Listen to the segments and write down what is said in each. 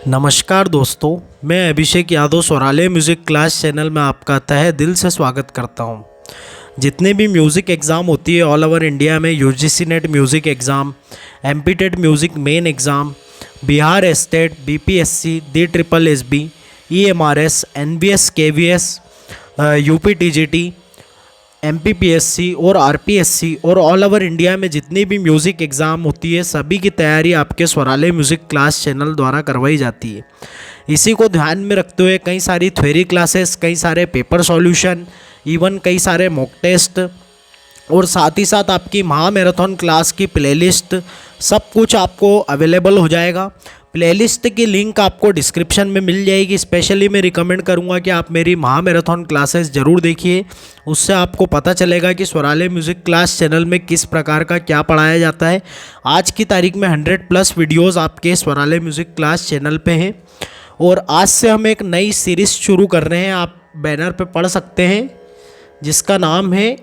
नमस्कार दोस्तों, मैं Abhishek Yadav स्वरालय music class channel में आपका तहे दिल से स्वागत करता हूं। जितने भी म्यूज़िक एग्ज़ाम होती है ऑल ओवर इंडिया में, UGC NET music exam, MP TET music main exam, Bihar state, BPSC, D triple SB, EMRS, NBS, KVS, UP TGT, MPPSC और आरपीएससी और ऑल ओवर इंडिया में जितनी भी म्यूज़िक एग्ज़ाम होती है सभी की तैयारी आपके स्वरालय म्यूज़िक क्लास चैनल द्वारा करवाई जाती है। इसी को ध्यान में रखते हुए कई सारी थ्योरी क्लासेस, कई सारे पेपर सॉल्यूशन, इवन कई सारे मॉक टेस्ट और साथ ही साथ आपकी महा मैराथन क्लास की प्लेलिस्ट, सब कुछ आपको अवेलेबल हो जाएगा। प्लेलिस्ट की लिंक आपको डिस्क्रिप्शन में मिल जाएगी। स्पेशली मैं रिकमेंड करूंगा कि आप मेरी महा मैराथन क्लासेस ज़रूर देखिए, उससे आपको पता चलेगा कि स्वरालय म्यूज़िक क्लास चैनल में किस प्रकार का क्या पढ़ाया जाता है। आज की तारीख में 100+ वीडियोज़ आपके स्वरालय म्यूज़िक क्लास चैनल पे हैं और आज से हम एक नई सीरीज़ शुरू कर रहे हैं, आप बैनर पे पढ़ सकते हैं, जिसका नाम है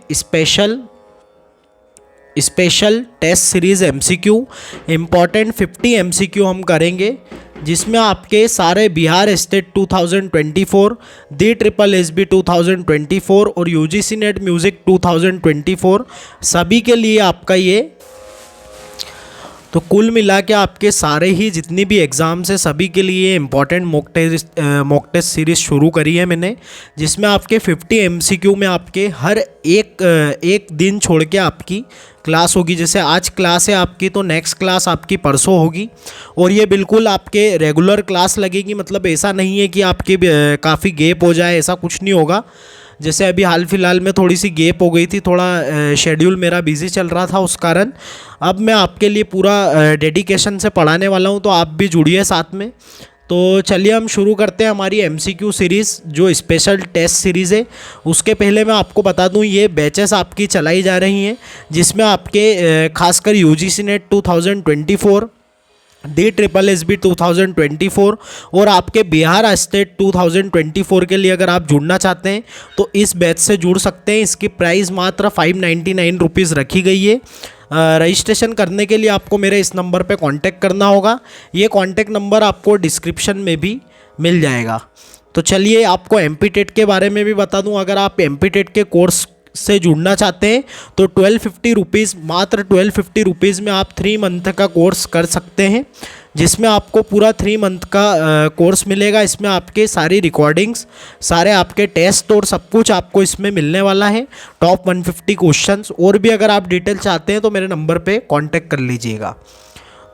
special test series MCQ. Important 50 MCQ हम करेंगे, जिसमें आपके सारे Bihar state 2024, D triple SB 2024 और यूजीसी नेट म्यूज़िक 2024 सभी के लिए आपका ये, तो कुल मिला के आपके सारे ही जितनी भी एग्ज़ाम्स है सभी के लिए इम्पॉर्टेंट मॉक टेस्ट सीरीज़ शुरू करी है मैंने, जिसमें आपके 50 एमसीक्यू में आपके हर एक दिन छोड़ के आपकी क्लास होगी। जैसे आज क्लास है आपकी, तो नेक्स्ट क्लास आपकी परसों होगी और ये बिल्कुल आपके रेगुलर क्लास लगेगी। मतलब ऐसा नहीं है कि आपके काफ़ी गैप हो जाए, ऐसा कुछ नहीं होगा। जैसे अभी हाल फिलहाल में थोड़ी सी गैप हो गई थी, थोड़ा शेड्यूल मेरा बिज़ी चल रहा था, उस कारण अब मैं आपके लिए पूरा डेडिकेशन से पढ़ाने वाला हूँ, तो आप भी जुड़िए साथ में। तो चलिए हम शुरू करते हैं हमारी एमसीक्यू सीरीज़, जो स्पेशल टेस्ट सीरीज़ है। उसके पहले मैं आपको बता दूं, ये बैचेस आपकी चलाई जा रही हैं, जिसमें आपके खासकर UGC net 2024, D triple SB 2024 और आपके बिहार स्टेट 2024 के लिए अगर आप जुड़ना चाहते हैं तो इस बैच से जुड़ सकते हैं। इसकी प्राइस मात्र 599 रुपीज़ रखी गई है। रजिस्ट्रेशन करने के लिए आपको मेरे इस नंबर पे कांटेक्ट करना होगा। ये कांटेक्ट नंबर आपको डिस्क्रिप्शन में भी मिल जाएगा। तो चलिए आपको एमपी टेट के बारे में भी बता दूं, अगर आप एमपी टेट के कोर्स से जुड़ना चाहते हैं तो 1250 रुपीज़, मात्र 1250 रुपीज़ में आप 3 मंथ का कोर्स कर सकते हैं, जिसमें आपको पूरा 3 मंथ का कोर्स मिलेगा। इसमें आपके सारी रिकॉर्डिंग्स, सारे आपके टेस्ट और सब कुछ आपको इसमें मिलने वाला है। टॉप 150 क्वेश्चंस, और भी अगर आप डिटेल चाहते हैं तो मेरे नंबर पे कांटेक्ट कर लीजिएगा।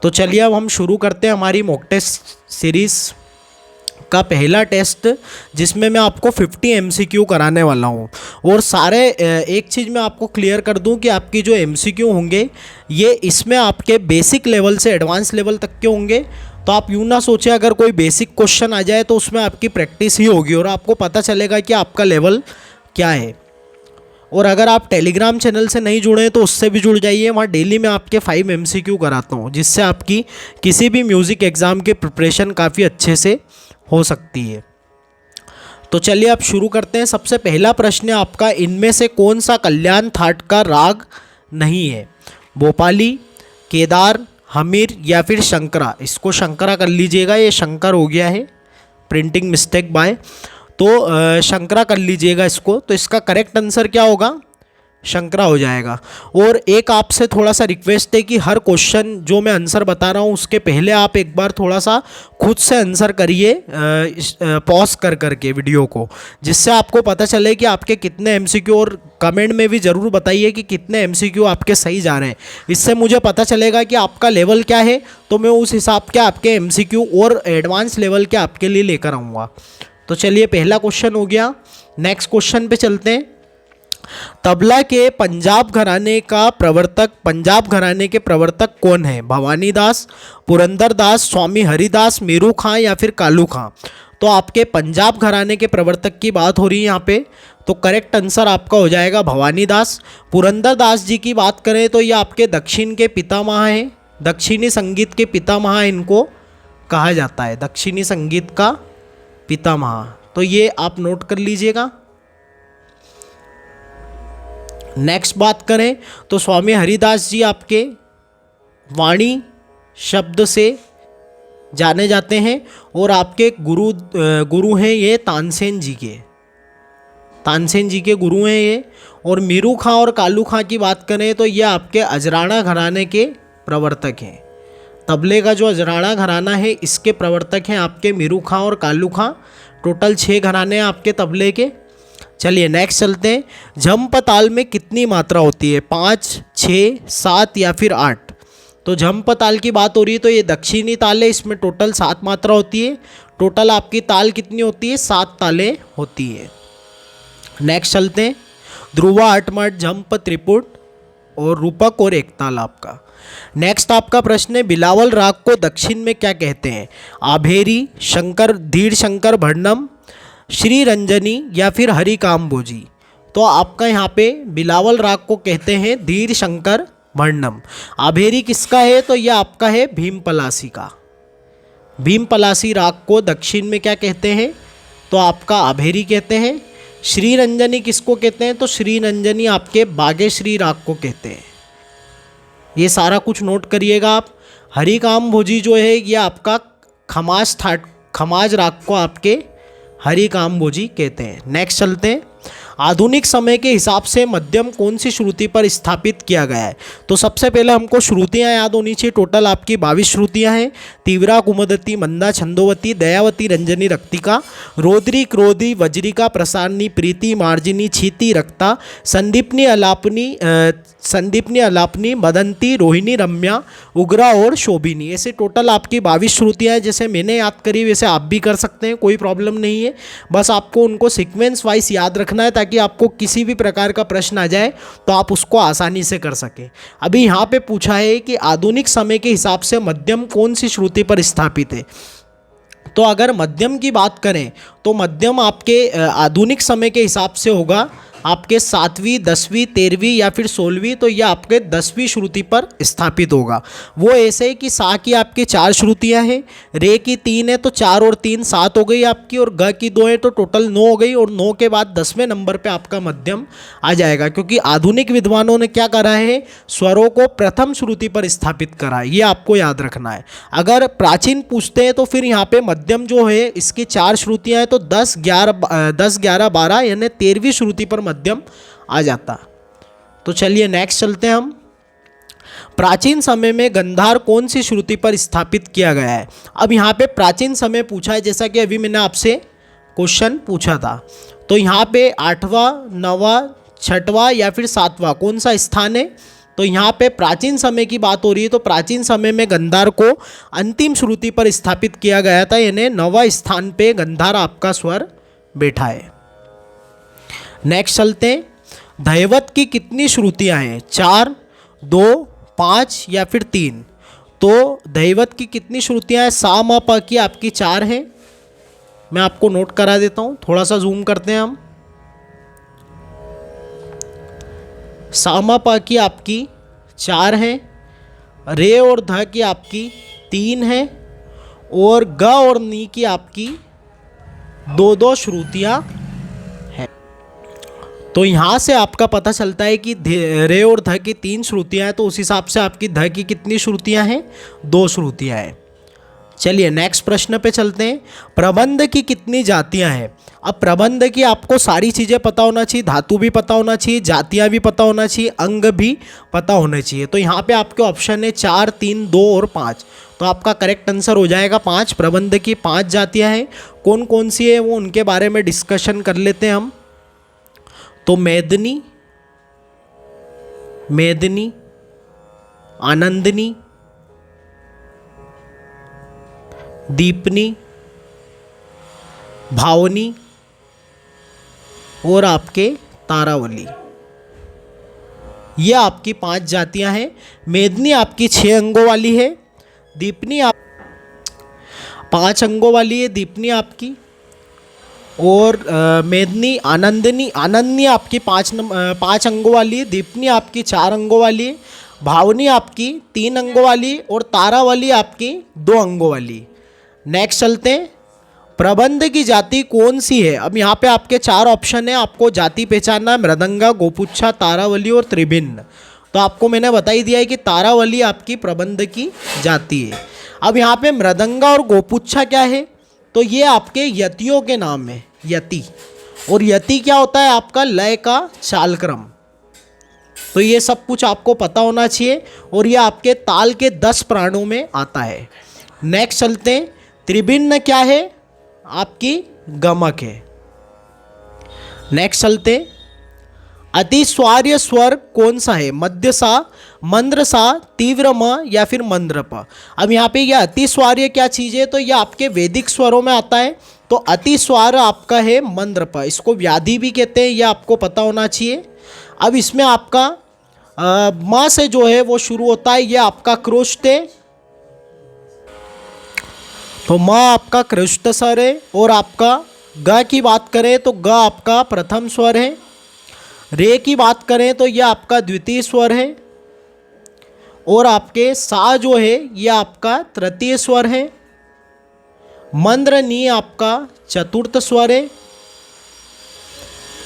तो चलिए अब हम शुरू करते हैं हमारी मॉक टेस्ट सीरीज़ का पहला टेस्ट, जिसमें मैं आपको 50 एमसीक्यू कराने वाला हूं। और सारे एक चीज़ मैं आपको क्लियर कर दूं कि आपकी जो एमसीक्यू होंगे ये इसमें आपके बेसिक लेवल से एडवांस लेवल तक के होंगे। तो आप यूँ ना सोचें अगर कोई बेसिक क्वेश्चन आ जाए तो उसमें आपकी प्रैक्टिस ही होगी और आपको पता चलेगा कि आपका लेवल क्या है। और अगर आप टेलीग्राम चैनल से नहीं जुड़े तो उससे भी जुड़ जाइए, वहाँ डेली मैं आपके 5 एमसीक्यू कराता हूँ, जिससे आपकी किसी भी म्यूज़िक एग्ज़ाम की प्रिपरेशन काफ़ी अच्छे से हो सकती है। तो चलिए अब शुरू करते हैं। सबसे पहला प्रश्न है आपका, इनमें से कौन सा कल्याण थाट का राग नहीं है? भोपाली, केदार, हमीर या फिर शंकरा? इसको शंकरा कर लीजिएगा, ये शंकर हो गया है, प्रिंटिंग मिस्टेक बाय, तो शंकरा कर लीजिएगा इसको। तो इसका करेक्ट आंसर क्या होगा? शंकरा हो जाएगा। और एक आपसे थोड़ा सा रिक्वेस्ट है कि हर क्वेश्चन जो मैं आंसर बता रहा हूँ उसके पहले आप एक बार थोड़ा सा खुद से आंसर करिए, पॉज कर करके वीडियो को, जिससे आपको पता चले कि आपके कितने एमसीक्यू, और कमेंट में भी ज़रूर बताइए कि कितने एमसीक्यू आपके सही जा रहे हैं। इससे मुझे पता चलेगा कि आपका लेवल क्या है, तो मैं उस हिसाब के आपके एमसीक्यू और एडवांस लेवल के आपके लिए लेकर आऊँगा। तो चलिए पहला क्वेश्चन हो गया। नेक्स्ट क्वेश्चन पे चलते हैं। तबला के पंजाब घराने के प्रवर्तक कौन है? भवानी दास, पुरंदर दास, स्वामी हरिदास, मीरू खां या फिर कालू खां? तो आपके पंजाब घराने के प्रवर्तक की बात हो रही है यहाँ पे, तो करेक्ट आंसर आपका हो जाएगा भवानी दास। पुरंदर दास जी की बात करें तो ये आपके दक्षिण के पितामह हैं, दक्षिणी संगीत के पितामह इनको कहा जाता है, दक्षिणी संगीत का पितामह। तो ये आप नोट कर लीजिएगा। नेक्स्ट बात करें तो स्वामी हरिदास जी आपके वाणी शब्द से जाने जाते हैं और आपके गुरु हैं ये तानसेन जी के गुरु हैं ये। और मीरू खां और कालू खां की बात करें तो ये आपके अजराना घराने के प्रवर्तक हैं। तबले का जो अजराना घराना है इसके प्रवर्तक हैं आपके मीरू खां और कालू खां। टोटल 6 घराने हैं आपके तबले के। चलिए नेक्स्ट चलते हैं। झंप ताल में कितनी मात्रा होती है, 5, 6, 7 या फिर 8? तो झंप ताल की बात हो रही है तो ये दक्षिणी ताल है, इसमें टोटल 7 मात्रा होती है। टोटल आपकी ताल कितनी होती है, 7 तालें होती है। नेक्स्ट चलते हैं। ध्रुवा, अटमट, झंप, त्रिपुट और रूपक और एकताल आपका। नेक्स्ट आपका प्रश्न है, बिलावल राग को दक्षिण में क्या कहते हैं? आभेरी, शंकर, धीर शंकर भरणम, श्री रंजनी या फिर हरि काम्बोजी? तो आपका यहाँ पे बिलावल राग को कहते हैं धीर शंकर भरणम। आभेरी किसका है? तो यह आपका है भीम पलासी का। भीम पलासी राग को दक्षिण में क्या कहते हैं? तो आपका आभेरी कहते हैं। श्री रंजनी किसको कहते हैं? तो श्री रंजनी आपके बागेश्री राग को कहते हैं। ये सारा कुछ नोट करिएगा आप। हरि काम्बोजी जो है ये आपका खमाज राग को आपके हरि काम्बोजी कहते हैं। नेक्स्ट चलते हैं। आधुनिक समय के हिसाब से मध्यम कौन सी श्रुति पर स्थापित किया गया है? तो सबसे पहले हमको श्रुतियाँ याद होनी चाहिए। टोटल आपकी 22 श्रुतियाँ हैं। तीव्रा, कुमुदती, मंदा, छंदोवती, दयावती, रंजनी, रक्तिका, रोद्री, क्रोधी, वज्रिका, प्रसारणी, प्रीति, मार्जिनी, छीति, रक्ता, संदीपनी, अलापनी, मदंती, रोहिणी, रम्या, उग्रा और शोभिनी। ऐसे टोटल आपकी 22 श्रुतियाँ हैं। जैसे मैंने याद करी वैसे आप भी कर सकते हैं, कोई प्रॉब्लम नहीं है। बस आपको उनको सीक्वेंस वाइज याद रखना है ताकि आपको किसी भी प्रकार का प्रश्न आ जाए तो आप उसको आसानी से कर सकें। अभी यहाँ पे पूछा है कि आधुनिक समय के हिसाब से मध्यम कौन सी श्रुति पर स्थापित है? तो अगर मध्यम की बात करें तो मध्यम आपके आधुनिक समय के हिसाब से होगा आपके 7वीं, 10वीं, 13वीं या फिर 16वीं। तो यह आपके 10वीं श्रुति पर स्थापित होगा। वो ऐसे है कि सा की आपकी 4 श्रुतियाँ हैं, रे की 3 है तो 4 और 3 7 हो गई आपकी, और ग की 2 है तो टोटल 9 हो गई। और 9 के बाद 10वें नंबर पे आपका मध्यम आ जाएगा, क्योंकि आधुनिक विद्वानों ने क्या करा है, स्वरों को प्रथम श्रुति पर स्थापित करा है। ये आपको याद रखना है। अगर प्राचीन पूछते हैं तो फिर यहाँ पे मध्यम जो है इसकी 4 श्रुतियाँ हैं तो 10, 11, 12 यानी 13वीं श्रुति पर मध्यम आ जाता। तो चलिए नेक्स्ट चलते हैं हम। प्राचीन समय में गंधार कौन सी श्रुति पर स्थापित किया गया है? अब यहाँ पे प्राचीन समय पूछा है, जैसा कि अभी मैंने आपसे क्वेश्चन पूछा था। तो यहाँ पे 8वां, 9वां, 6वां या फिर 7वां कौन सा स्थान है? तो यहाँ पे प्राचीन समय की बात हो रही है। तो प्राचीन समय में गंधार को अंतिम श्रुति पर स्थापित किया गया था, यानी 9वां स्थान पे गंधार आपका स्वर बैठा है। नेक्स्ट चलते हैं। दैवत की कितनी श्रुतियाँ हैं? 4, 2, 5 या फिर 3? तो दैवत की कितनी श्रुतियाँ हैं? सा म प की आपकी 4 हैं। मैं आपको नोट करा देता हूँ, थोड़ा सा जूम करते हैं हम। सा म प की आपकी 4 हैं, रे और ध की आपकी 3 हैं, और ग और नी की आपकी 2 श्रुतियाँ हैं। तो यहाँ से आपका पता चलता है कि रे और ध की 3 श्रुतियाँ हैं, तो उस हिसाब से आपकी ध की कितनी श्रुतियाँ हैं? 2 श्रुतियाँ हैं। चलिए नेक्स्ट प्रश्न पे चलते हैं। प्रबंध की कितनी जातियाँ हैं? अब प्रबंध की आपको सारी चीज़ें पता होना चाहिए, धातु भी पता होना चाहिए, जातियाँ भी पता होना चाहिए, अंग भी पता होने चाहिए। तो यहाँ पे आपके ऑप्शन है 4, 3, 2 और 5। तो आपका करेक्ट आंसर हो जाएगा 5। प्रबंध की 5 जातियाँ हैं। कौन कौन सी है वो उनके बारे में डिस्कशन कर लेते हैं हम। तो मेदनी, आनंदनी, दीपनी, भावनी और आपके तारावली, ये आपकी 5 जातियां हैं। मेदनी आपकी 6 अंगों वाली है, दीपनी आप 5 अंगों वाली है दीपनी आपकी, और मेदनी, आनंदनी आपकी 5 अंगों वाली है, दीपनी आपकी 4 अंगों वाली है, भावनी आपकी 3 अंगों वाली और तारावली आपकी 2 अंगों वाली। नेक्स्ट चलते हैं। प्रबंध की जाति कौन सी है? अब यहाँ पे आपके 4 ऑप्शन है, आपको जाति पहचानना है। मृदंगा, गोपुच्छा, तारावली और त्रिभिन्न। तो आपको मैंने बता ही दिया है कि तारावली आपकी प्रबंध की जाती है। अब यहाँ पे मृदंगा और गोपुच्छा क्या है, तो ये आपके यतियों के नाम है, यति। और यति क्या होता है, आपका लय का चालक्रम। तो ये सब कुछ आपको पता होना चाहिए, और ये आपके ताल के 10 प्राणों में आता है। नेक्स्ट चलते हैं, त्रिभिन्न क्या है, आपकी गमक है। नेक्स्ट चलते हैं, अतिस्वार्य स्वर कौन सा है, मध्य सा, मंद्र सा, तीव्र म या फिर मंद्र प। अब यहाँ पे यह अतिस्वार्य क्या चीज़ है, तो यह आपके वैदिक स्वरों में आता है। तो अतिस्वार आपका है मंद्र प, इसको व्याधि भी कहते हैं, यह आपको पता होना चाहिए। अब इसमें आपका म से जो है वो शुरू होता है, यह आपका क्रोष्ट है। तो म आपका क्रोष्ट स्वर है। और आपका ग की बात करें तो ग आपका प्रथम स्वर है। रे की बात करें तो यह आपका द्वितीय स्वर है। और आपके सा जो है यह आपका तृतीय स्वर है। मंद्र नी आपका चतुर्थ स्वर है।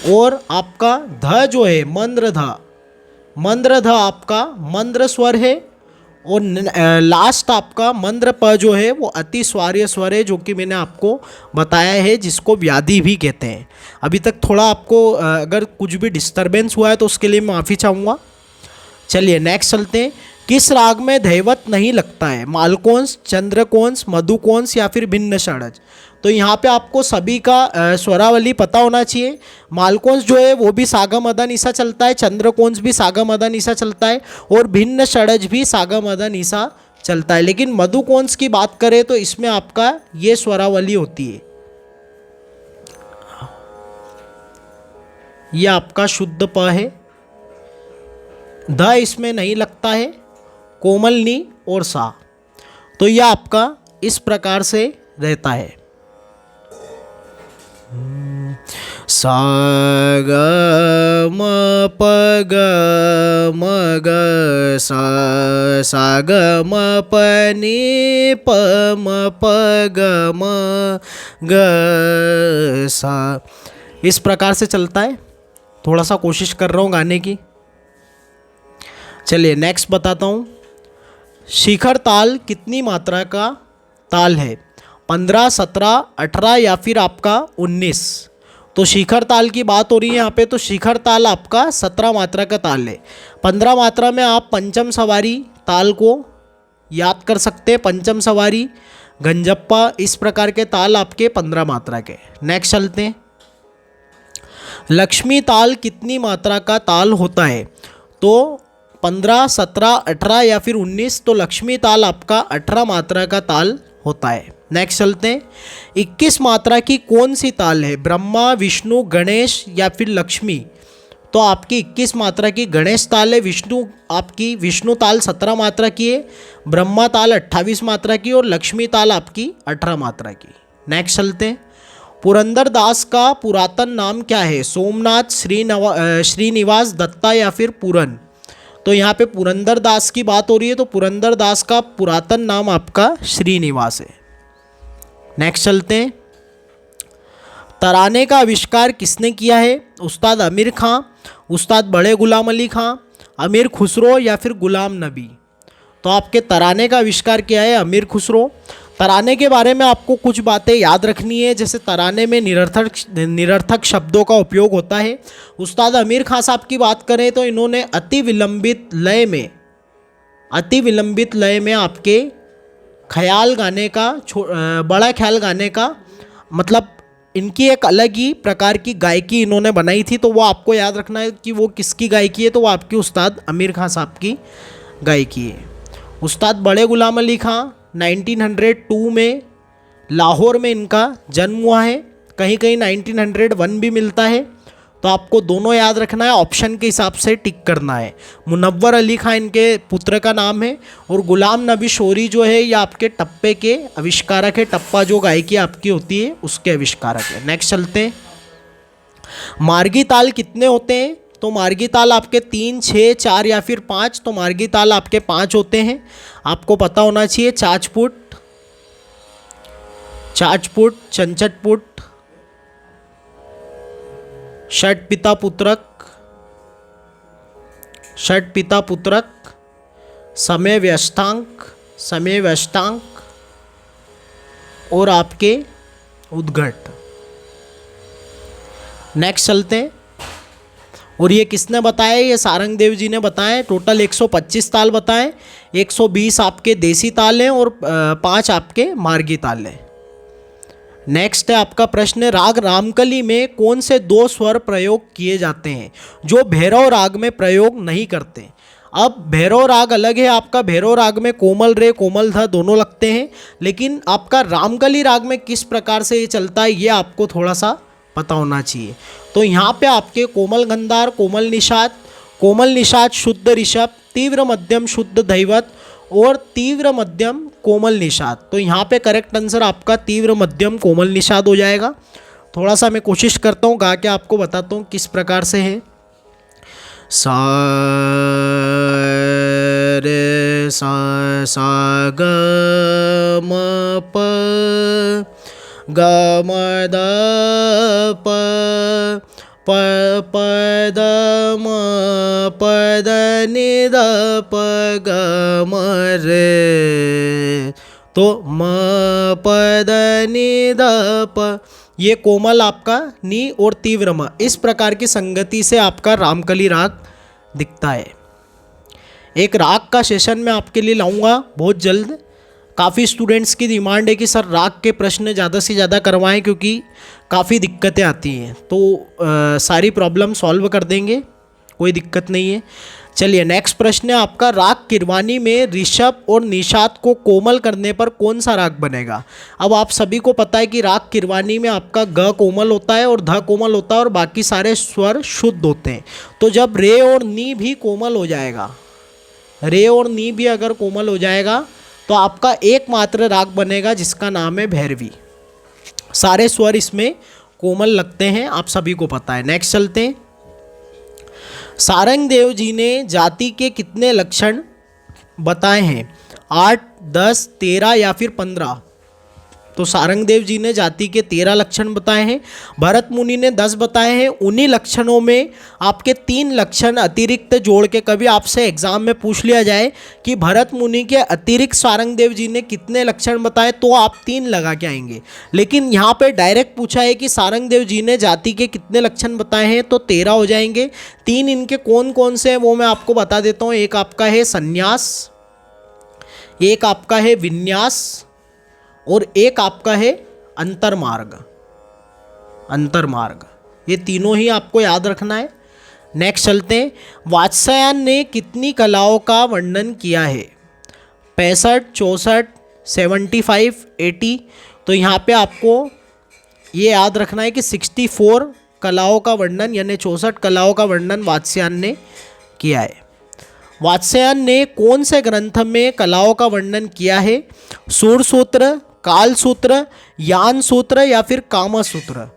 और आपका ध जो है मंद्र ध आपका मंद्र स्वर है। और लास्ट आपका मंद्र प जो है वो अतिस्वार्य स्वर है, जो कि मैंने आपको बताया है, जिसको व्याधि भी कहते हैं। अभी तक थोड़ा आपको अगर कुछ भी डिस्टरबेंस हुआ है तो उसके लिए माफ़ी चाहूँगा। चलिए नेक्स्ट चलते हैं, किस राग में दैवत नहीं लगता है, मालकोंस, चंद्रकोंस, मधुकोंस या फिर भिन्न षड्ज। तो यहाँ पे आपको सभी का स्वरावली पता होना चाहिए। मालकोंस जो है वो भी सागा मदा निसा चलता है, चंद्रकोंस भी सागा मदा निसा चलता है, और भिन्न षड्ज भी सागा मदा निसा चलता है। लेकिन मधुकोंस की बात करें तो इसमें आपका ये स्वरावली होती है, ये आपका शुद्ध प है। ध इसमें नहीं लगता है, कोमल नी और सा। तो यह आपका इस प्रकार से रहता है, सा ग म प ग म ग सा ग म प नि प म प ग म ग सा, इस प्रकार से चलता है। थोड़ा सा कोशिश कर रहा हूँ गाने की। चलिए नेक्स्ट बताता हूँ, शिखर ताल कितनी मात्रा का ताल है, 15, 17, 18 या फिर आपका 19। तो शिखर ताल की बात हो रही है यहाँ पे, तो शिखर ताल आपका 17 मात्रा का ताल है। 15 मात्रा में आप पंचम सवारी ताल को याद कर सकते हैं, पंचम सवारी, गंजप्पा, इस प्रकार के ताल आपके 15 मात्रा के। नेक्स्ट चलते हैं, लक्ष्मी ताल कितनी मात्रा का ताल होता है, तो 15, 17, 18 या फिर 19। तो लक्ष्मी ताल आपका 18 मात्रा का ताल होता है। नेक्स्ट चलते हैं, 21 मात्रा की कौन सी ताल है, ब्रह्मा, विष्णु, गणेश या फिर लक्ष्मी। तो आपकी 21 मात्रा की गणेश ताल है, आपकी विष्णु ताल 17 मात्रा की है, ब्रह्मा ताल 28 मात्रा की, और लक्ष्मी ताल आपकी 18 मात्रा की। नेक्स्ट चलते हैं, पुरंदर दास का पुरातन नाम क्या है, सोमनाथ, श्रीनिवास, दत्ता या फिर पूरन। तो यहाँ पे पुरंदर दास की बात हो रही है, तो पुरंदर दास का पुरातन नाम आपका श्रीनिवास है। नेक्स्ट चलते हैं, तराने का आविष्कार किसने किया है, उस्ताद आमिर खां, उस्ताद बड़े गुलाम अली खां, अमीर खुसरो या फिर गुलाम नबी। तो आपके तराने का आविष्कार किया है अमीर खुसरो। तराने के बारे में आपको कुछ बातें याद रखनी है, जैसे तराने में निरर्थक शब्दों का उपयोग होता है। उस्ताद आमिर खां साहब की बात करें तो इन्होंने अति विलंबित लय में आपके ख्याल गाने का, बड़ा ख्याल गाने का, मतलब इनकी एक अलग ही प्रकार की गायकी इन्होंने बनाई थी। तो वो आपको याद रखना है कि वो किसकी गायकी है, तो वो आपकी उस्ताद आमिर खां साहब की गायकी है। उस्ताद बड़े गुलाम अली खां 1902 में लाहौर में इनका जन्म हुआ है, कहीं कहीं 1901 भी मिलता है। तो आपको दोनों याद रखना है, ऑप्शन के हिसाब से टिक करना है। मुनव्वर अली खां इनके पुत्र का नाम है, और गुलाम नबी शोरी जो है ये आपके टप्पे के आविष्कारक है। टप्पा जो गायकी आपकी होती है उसके आविष्कारक है। नेक्स्ट चलते हैं, मार्गी ताल कितने होते हैं, तो मार्गी ताल आपके 3, 6, 4 या फिर 5। तो मार्गी ताल आपके 5 होते हैं, आपको पता होना चाहिए। चाचपुट, चंचटपुट, षट पिता पुत्रक, षट पिता पुत्रक, समय व्यस्तांक और आपके उद्घट। नेक्स्ट चलते हैं। और ये किसने बताया? ये सारंग देव जी ने बताए। टोटल 125 ताल बताएं, 120 आपके देसी ताल हैं और 5 आपके मार्गी ताल हैं। नेक्स्ट है आपका प्रश्न, राग रामकली में कौन से 2 स्वर प्रयोग किए जाते हैं जो भैरव राग में प्रयोग नहीं करते? अब भैरव राग अलग है आपका, भैरव राग में कोमल रे कोमल ध दोनों लगते हैं, लेकिन आपका रामकली राग में किस प्रकार से ये चलता है ये आपको थोड़ा सा पता होना चाहिए। तो यहाँ पे आपके कोमल गंधार, कोमल निषाद शुद्ध ऋषभ, तीव्र मध्यम शुद्ध दैवत और तीव्र मध्यम कोमल निषाद। तो यहाँ पे करेक्ट आंसर आपका तीव्र मध्यम कोमल निषाद हो जाएगा। थोड़ा सा मैं कोशिश करता हूँ गा के आपको बताता हूँ किस प्रकार से है। सा रे सा ग म प ग म द प प प द म प द नि द प ग म रे। तो म प द नि द प, ये कोमल आपका नी और तीव्र म, इस प्रकार की संगति से आपका रामकली राग दिखता है। एक राग का सेशन मैं आपके लिए लाऊंगा बहुत जल्द। काफ़ी स्टूडेंट्स की डिमांड है कि सर राग के प्रश्न ज़्यादा से ज़्यादा करवाएं क्योंकि काफ़ी दिक्कतें आती हैं। तो सारी प्रॉब्लम सॉल्व कर देंगे, कोई दिक्कत नहीं है। चलिए नेक्स्ट प्रश्न है आपका, राग किरवानी में ऋषभ और निषाद को कोमल करने पर कौन सा राग बनेगा? अब आप सभी को पता है कि राग किरवानी में आपका ग कोमल होता है और ध कोमल होता है और बाकी सारे स्वर शुद्ध होते हैं। तो जब रे और नी भी कोमल हो जाएगा, रे और नी भी अगर कोमल हो जाएगा तो आपका एकमात्र राग बनेगा जिसका नाम है भैरवी। सारे स्वर इसमें कोमल लगते हैं, आप सभी को पता है। नेक्स्ट चलते हैं। सारंग देव जी ने जाति के कितने लक्षण बताए हैं? 8, 10, 13 या फिर 15? तो सारंग देव जी ने जाति के 13 लक्षण बताए हैं, भरत मुनि ने 10 बताए हैं। उन्हीं लक्षणों में आपके 3 लक्षण अतिरिक्त जोड़ के, कभी आपसे एग्जाम में पूछ लिया जाए कि भरत मुनि के अतिरिक्त सारंग देव जी ने कितने लक्षण बताए, तो आप 3 लगा के आएंगे। लेकिन यहाँ पे डायरेक्ट पूछा है कि सारंग देव जी ने जाति के कितने लक्षण बताए हैं, तो 13 हो जाएंगे। 3 इनके कौन कौन से हैं वो मैं आपको बता देता हूँ। एक आपका है संन्यास, एक आपका है विन्यास और एक आपका है अंतर्मार्ग। ये तीनों ही आपको याद रखना है। नेक्स्ट चलते हैं। वात्स्यायन ने कितनी कलाओं का वर्णन किया है? 65, 64, 75, 80? तो यहाँ पे आपको ये याद रखना है कि 64 कलाओं का वर्णन यानी 64 कलाओं का वर्णन वात्स्यायन ने किया है। वात्स्यायन ने कौन से ग्रंथ में कलाओं का वर्णन किया है? सूरसूत्र, काल सूत्र, यान सूत्र या फिर कामा सूत्र?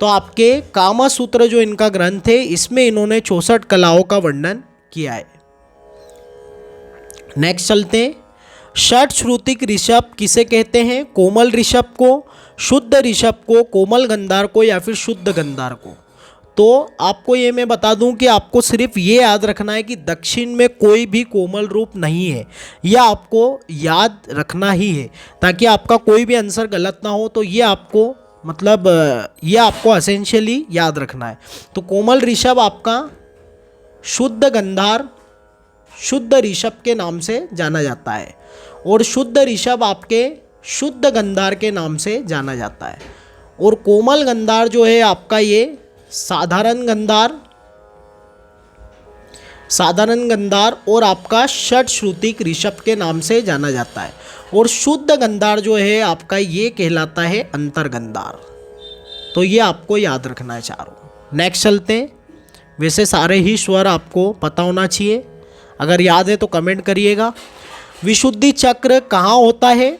तो आपके कामा सूत्र जो इनका ग्रंथ है इसमें इन्होंने 64 कलाओं का वर्णन किया है। नेक्स्ट चलते हैं। षट श्रुतिक ऋषभ किसे कहते हैं? कोमल ऋषभ को, शुद्ध ऋषभ को, कोमल गंधार को या फिर शुद्ध गंधार को? तो आपको ये मैं बता दूं कि आपको सिर्फ ये याद रखना है कि दक्षिण में कोई भी कोमल रूप नहीं है, यह आपको याद रखना ही है ताकि आपका कोई भी आंसर गलत ना हो। तो ये आपको मतलब ये आपको एसेंशियली याद रखना है। तो कोमल ऋषभ आपका शुद्ध गंधार, शुद्ध ऋषभ के नाम से जाना जाता है और शुद्ध ऋषभ आपके शुद्ध गंधार के नाम से जाना जाता है। और कोमल गंधार जो है आपका ये साधारण गंधार और आपका षट श्रुतिक ऋषभ के नाम से जाना जाता है। और शुद्ध गंधार जो है आपका ये कहलाता है अंतर गंधार। तो ये आपको याद रखना है चारों। नेक्स्ट चलते हैं। वैसे सारे ही स्वर आपको पता होना चाहिए, अगर याद है तो कमेंट करिएगा। विशुद्धि चक्र कहाँ होता है?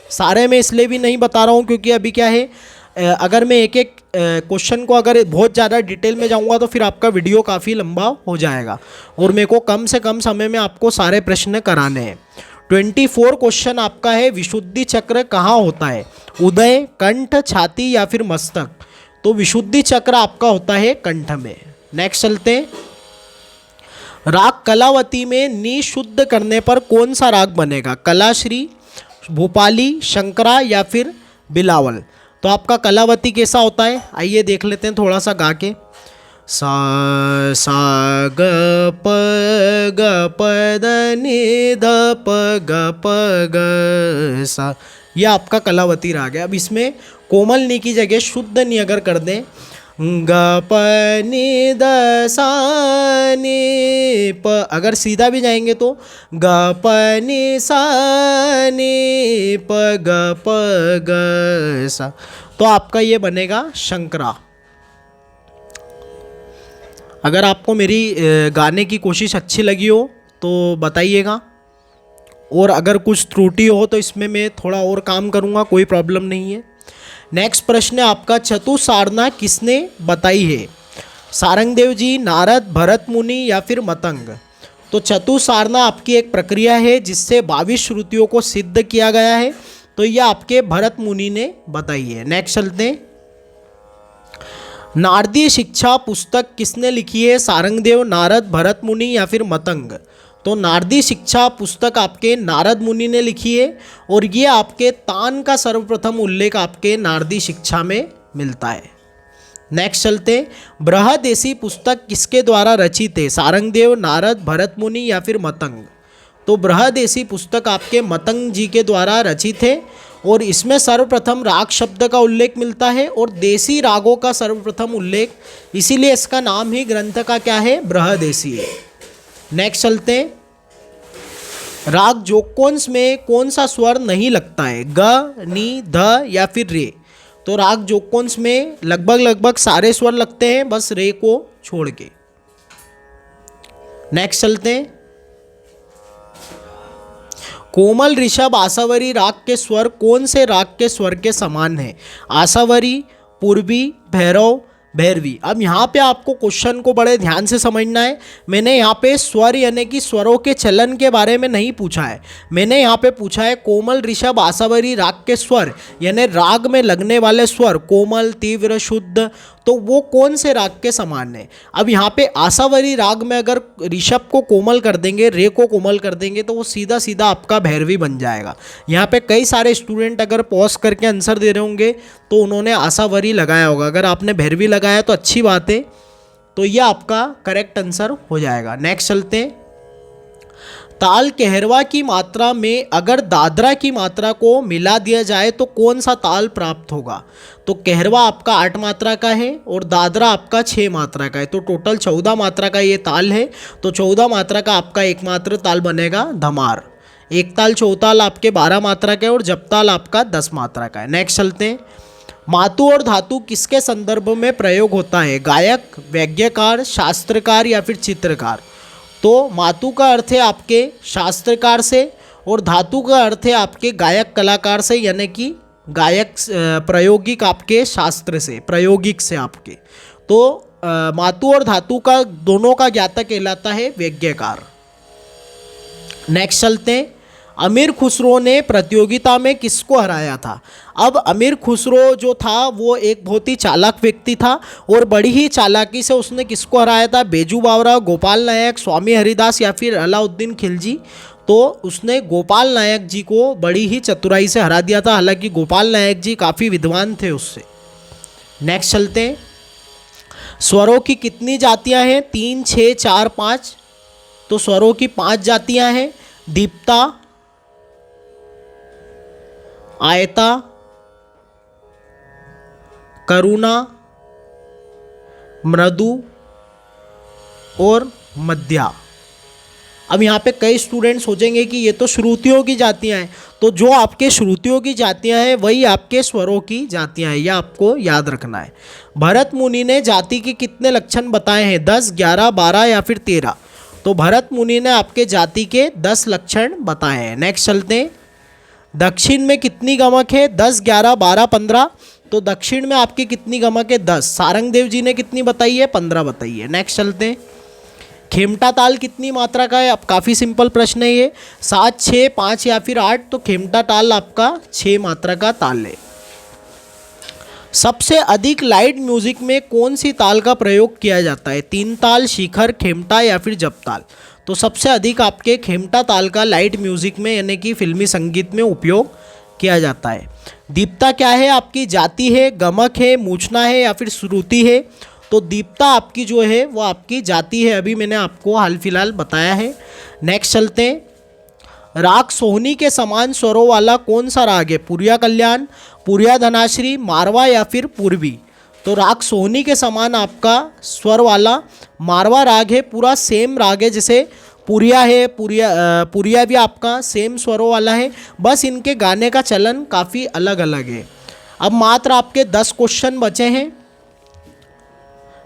सारे मैं इसलिए भी नहीं बता रहा हूँ क्योंकि अभी क्या है, अगर मैं एक एक क्वेश्चन को अगर बहुत ज़्यादा डिटेल में जाऊंगा तो फिर आपका वीडियो काफ़ी लंबा हो जाएगा और मेरे को कम से कम समय में आपको सारे प्रश्न कराने हैं। 24 क्वेश्चन आपका है, विशुद्धि चक्र कहाँ होता है? उदय, कंठ, छाती या फिर मस्तक? तो विशुद्धि चक्र आपका होता है कंठ में। नेक्स्ट चलते हैं। राग कलावती में नी शुद्ध करने पर कौन सा राग बनेगा? कलाश्री, भोपाली, शंकरा या फिर बिलावल? तो आपका कलावती कैसा होता है, आइए देख लेते हैं थोड़ा सा गा के। सा सा ग प द नि ध प ग प ग सा, ये आपका कलावती राग है। अब इसमें कोमल नी की जगह शुद्ध नी अगर कर दें, ग प नि द सा नि प, अगर सीधा भी जाएंगे तो ग प नि सा नि प ग प ग सा, तो आपका ये बनेगा शंकरा। अगर आपको मेरी गाने की कोशिश अच्छी लगी हो तो बताइएगा, और अगर कुछ त्रुटि हो तो इसमें मैं थोड़ा और काम करूँगा, कोई प्रॉब्लम नहीं है। नेक्स्ट प्रश्न है आपका, चतुसारना किसने बताई है? सारंगदेव जी, नारद, भरत मुनि या फिर मतंग? तो चतुसारना आपकी एक प्रक्रिया है जिससे 22 श्रुतियों को सिद्ध किया गया है, तो यह आपके भरत मुनि ने बताई है। नेक्स्ट चलते हैं, नारदीय शिक्षा पुस्तक किसने लिखी है? सारंगदेव, नारद, भरत मुनि या फिर मतंग? तो नारदी शिक्षा पुस्तक आपके नारद मुनि ने लिखी है, और ये आपके तान का सर्वप्रथम उल्लेख आपके नारदी शिक्षा में मिलता है। नेक्स्ट चलते, बृहदेशी पुस्तक किसके द्वारा रचित है? सारंगदेव, नारद, भरत मुनि या फिर मतंग? तो बृहदेशी पुस्तक आपके मतंग जी के द्वारा रचित है, और इसमें सर्वप्रथम राग शब्द का उल्लेख मिलता है और देसी रागों का सर्वप्रथम उल्लेख, इसीलिए इसका नाम ही ग्रंथ का क्या है? बृहदेशी है। नेक्स्ट चलते हैं, राग जोकोंस में कौन सा स्वर नहीं लगता है? ग, नी, ध या फिर रे? तो राग जोकोंस में लगभग सारे स्वर लगते हैं, बस रे को छोड़ के। नेक्स्ट चलते हैं, कोमल ऋषभ आसावरी राग के स्वर कौन से राग के स्वर के समान है? आसावरी, पूर्वी, भैरव, भैरवी? अब यहाँ पे आपको क्वेश्चन को बड़े ध्यान से समझना है। मैंने यहाँ पे स्वर यानी कि स्वरों के चलन के बारे में नहीं पूछा है, मैंने यहाँ पे पूछा है कोमल ऋषभ आसावरी राग के स्वर, यानी राग में लगने वाले स्वर कोमल, तीव्र, शुद्ध, तो वो कौन से राग के समान है। अब यहाँ पे आसावरी राग में अगर ऋषभ को कोमल कर देंगे, रे को कोमल कर देंगे, तो वो सीधा सीधा आपका भैरवी बन जाएगा। यहाँ पे कई सारे स्टूडेंट अगर पॉज करके आंसर दे रहे होंगे तो उन्होंने आसावरी लगाया होगा, अगर आपने भैरवी लगाया तो अच्छी बात है, तो ये आपका करेक्ट आंसर हो जाएगा। नेक्स्ट चलते हैं, ताल कहरवा की मात्रा में अगर दादरा की मात्रा को मिला दिया जाए तो कौन सा ताल प्राप्त होगा? तो कहरवा आपका 8 मात्रा का है और दादरा आपका 6 मात्रा का है, तो टोटल 14 मात्रा का ये ताल है। तो 14 मात्रा का आपका एकमात्र ताल बनेगा धमार। एक ताल चौताल आपके 12 मात्रा का है और जपताल आपका 10 मात्रा का है। नेक्स्ट चलते हैं, मातु और धातु किसके संदर्भ में प्रयोग होता है? गायक, वाद्यकार, शास्त्रकार या फिर चित्रकार? तो मातु का अर्थ है आपके शास्त्रकार से और धातु का अर्थ है आपके गायक कलाकार से, यानी कि गायक प्रायोगिक आपके शास्त्र से, प्रायोगिक से आपके। तो मातु और धातु का दोनों का ज्ञाता कहलाता है वाद्यकार। नेक्स्ट चलते हैं, अमीर खुसरो ने प्रतियोगिता में किसको हराया था? अब अमीर खुसरो जो था वो एक बहुत ही चालाक व्यक्ति था और बड़ी ही चालाकी से उसने किसको हराया था? बेजू बावरा, गोपाल नायक, स्वामी हरिदास या फिर अलाउद्दीन खिलजी? तो उसने गोपाल नायक जी को बड़ी ही चतुराई से हरा दिया था, हालांकि गोपाल नायक जी काफ़ी विद्वान थे उससे। नेक्स्ट चलते हैं, स्वरों की कितनी जातियां हैं? 3, 6, 4, 5? तो स्वरों की 5 जातियां हैं, दीप्ता, आयता, करुणा, मृदु और मध्या। अब यहाँ पे कई स्टूडेंट सोचेंगे कि ये तो श्रुतियों की जातियाँ हैं, तो जो आपके श्रुतियों की जातियाँ हैं वही आपके स्वरों की जातियाँ हैं, यह आपको याद रखना है। भरत मुनि ने जाति के कितने लक्षण बताए हैं? 10, 11, 12 या फिर 13? तो भरत मुनि ने आपके जाति के 10 लक्षण बताए हैं। नेक्स्ट चलते हैं, दक्षिण में कितनी गमक है? 10, 11, 12, 15? तो दक्षिण में आपकी कितनी गमक है? 10। सारंगदेव जी ने कितनी बताई है? 15 बताई है। नेक्स्ट चलते हैं, खेमटा ताल कितनी मात्रा का है? अब काफ़ी सिंपल प्रश्न है ये, 7, 6, 5 या फिर 8? तो खेमटा ताल आपका 6 मात्रा का ताल है। सबसे अधिक लाइट म्यूजिक में कौन सी ताल का प्रयोग किया जाता है? तीन ताल, शिखर, खेमटा या फिर जप ताल? तो सबसे अधिक आपके खेमटा ताल का लाइट म्यूजिक में यानी कि फिल्मी संगीत में उपयोग किया जाता है। दीप्ता क्या है? आपकी जाति है, गमक है, मूर्छना है या फिर श्रुति है? तो दीप्ता आपकी जो है वो आपकी जाति है, अभी मैंने आपको हाल फिलहाल बताया है। नेक्स्ट चलते हैं, राग सोहनी के समान स्वरों वाला कौन सा राग है? पूरिया कल्याण, पूरिया धनाश्री, मारवा या फिर पूर्वी? तो राग सोहनी के समान आपका स्वर वाला मारवा राग है, पूरा सेम राग है, जैसे पूरिया है, पूरिया भी आपका सेम स्वरों वाला है, बस इनके गाने का चलन काफ़ी अलग अलग है। अब मात्र आपके 10 क्वेश्चन बचे हैं,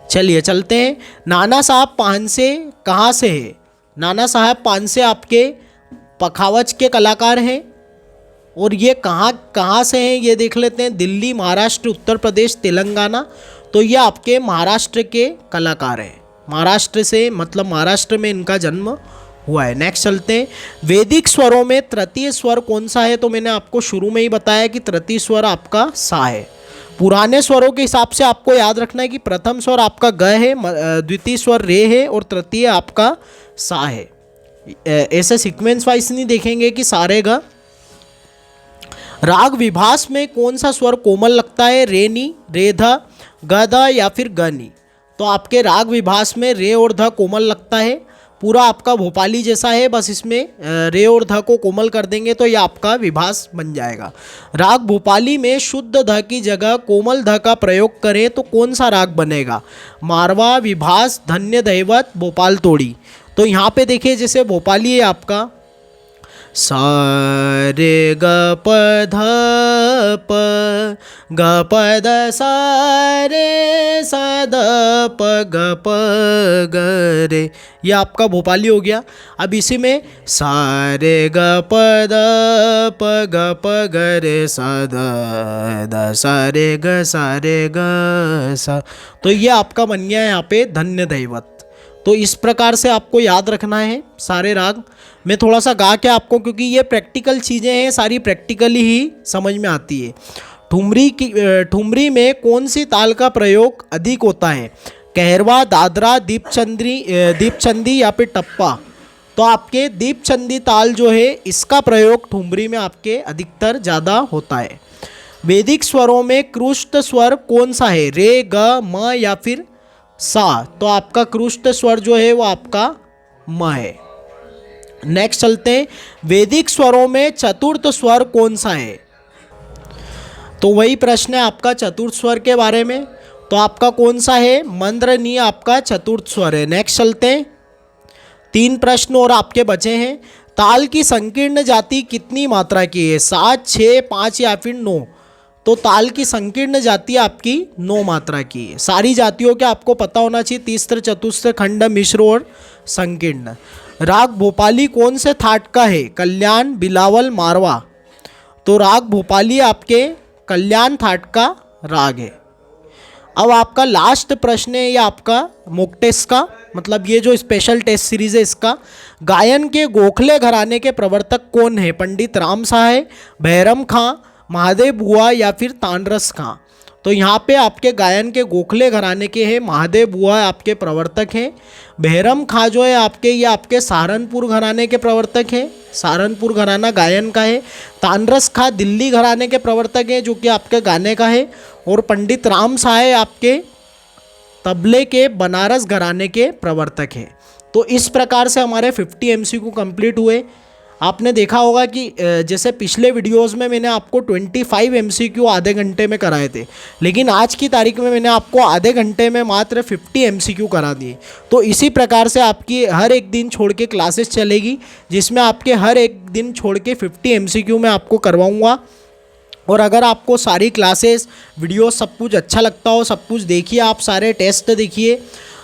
चलिए चलते हैं। नाना साहब पानसे कहाँ से है? नाना साहब पानसे आपके पखावज के कलाकार हैं, और ये कहाँ से हैं ये देख लेते हैं। दिल्ली, महाराष्ट्र, उत्तर प्रदेश, तेलंगाना। तो ये आपके महाराष्ट्र के कलाकार हैं, महाराष्ट्र से, मतलब महाराष्ट्र में इनका जन्म हुआ है। नेक्स्ट चलते हैं, वैदिक स्वरों में तृतीय स्वर कौन सा है? तो मैंने आपको शुरू में ही बताया कि तृतीय स्वर आपका सा है। पुराने स्वरों के हिसाब से आपको याद रखना है कि प्रथम स्वर आपका ग है, द्वितीय स्वर रे है और तृतीय आपका सा है। ऐसे सीक्वेंस वाइज नहीं देखेंगे कि सारे ग। राग विभास में कौन सा स्वर कोमल लगता है? रे नी, रे ध, ग ध या फिर ग नी? तो आपके राग विभास में रे और ध कोमल लगता है, पूरा आपका भोपाली जैसा है, बस इसमें रे और ध को कोमल कर देंगे तो ये आपका विभास बन जाएगा। राग भोपाली में शुद्ध ध की जगह कोमल ध का प्रयोग करें तो कौन सा राग बनेगा? मारवा, विभास, धन्य दैवत, भोपाल तोड़ी? तो यहाँ पे देखिए, जैसे भोपाली है आपका सा रे ग प ध प ग प ध सा रे सा ध प ग प ग रे, ये आपका भोपाली हो गया। अब इसी में सा रे ग प ध प ग प ग रे सा द सा रे ग सा, तो ये आपका बन गया यहाँ पे धन्य दैवत। तो इस प्रकार से आपको याद रखना है सारे राग। मैं थोड़ा सा गा के आपको, क्योंकि ये प्रैक्टिकल चीज़ें हैं, सारी प्रैक्टिकली ही समझ में आती है। ठुमरी में कौन सी ताल का प्रयोग अधिक होता है? कहरवा, दादरा, दीपचंदी या फिर टप्पा? तो आपके दीपचंदी ताल जो है इसका प्रयोग ठुमरी में आपके अधिकतर ज़्यादा होता है। वैदिक स्वरों में क्रुष्ट स्वर कौन सा है? रे, ग, म या फिर सा? तो आपका क्रुष्ट स्वर जो है वो आपका म है। नेक्स्ट चलते हैं, वैदिक स्वरों में चतुर्थ स्वर कौन सा है? तो वही प्रश्न है आपका चतुर्थ स्वर के बारे में। तो आपका कौन सा है? मंद्र नी आपका चतुर्थ स्वर है। नेक्स्ट चलते हैं, 3 प्रश्न और आपके बचे हैं। ताल की संकीर्ण जाति कितनी मात्रा की है? 7, 6, 5 या फिर 9? तो ताल की संकीर्ण जाति आपकी 9 मात्रा की है। सारी जातियों के आपको पता होना चाहिए, तीस्र, चतुस्र, खंड, मिश्र और संकीर्ण। राग भोपाली कौन से थाट का है? कल्याण, बिलावल, मारवा? तो राग भोपाली आपके कल्याण थाट का राग है। अब आपका लास्ट प्रश्न है ये आपका मॉक टेस्ट का, मतलब ये जो स्पेशल टेस्ट सीरीज है इसका। गायन के गोखले घराने के प्रवर्तक कौन है? पंडित राम साहब, भैरम खां, महादेव बुआ या फिर तानरस खां? तो यहाँ पे आपके गायन के गोखले घराने के हैं महादेव बुआ आपके प्रवर्तक हैं। भैरम खां जो है आपके, ये आपके सहारनपुर घराने के प्रवर्तक हैं, सहारनपुर घराना गायन का है। तानरस खां दिल्ली घराने के प्रवर्तक हैं जो कि आपके गाने का है। और पंडित राम साहब आपके तबले के बनारस घराने के प्रवर्तक हैं। तो इस प्रकार से हमारे 50 MCQ कंप्लीट हुए। आपने देखा होगा कि जैसे पिछले वीडियोस में मैंने आपको 25 MCQ आधे घंटे में कराए थे, लेकिन आज की तारीख में मैंने आपको आधे घंटे में मात्र 50 MCQ करा दिए। तो इसी प्रकार से आपकी हर एक दिन छोड़ के क्लासेस चलेगी, जिसमें आपके हर एक दिन छोड़ के 50 MCQ मैं आपको करवाऊँगा। और अगर आपको सारी क्लासेस, वीडियो सब कुछ अच्छा लगता हो, सब कुछ देखिए, आप सारे टेस्ट देखिए।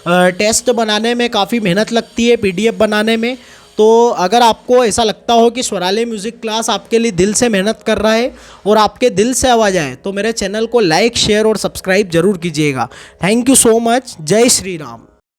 टेस्ट बनाने में काफ़ी मेहनत लगती है, PDF बनाने में। तो अगर आपको ऐसा लगता हो कि स्वरालय म्यूज़िक क्लास आपके लिए दिल से मेहनत कर रहा है और आपके दिल से आवाज़ आए, तो मेरे चैनल को लाइक, शेयर और सब्सक्राइब जरूर कीजिएगा। Thank you so much. जय श्री राम।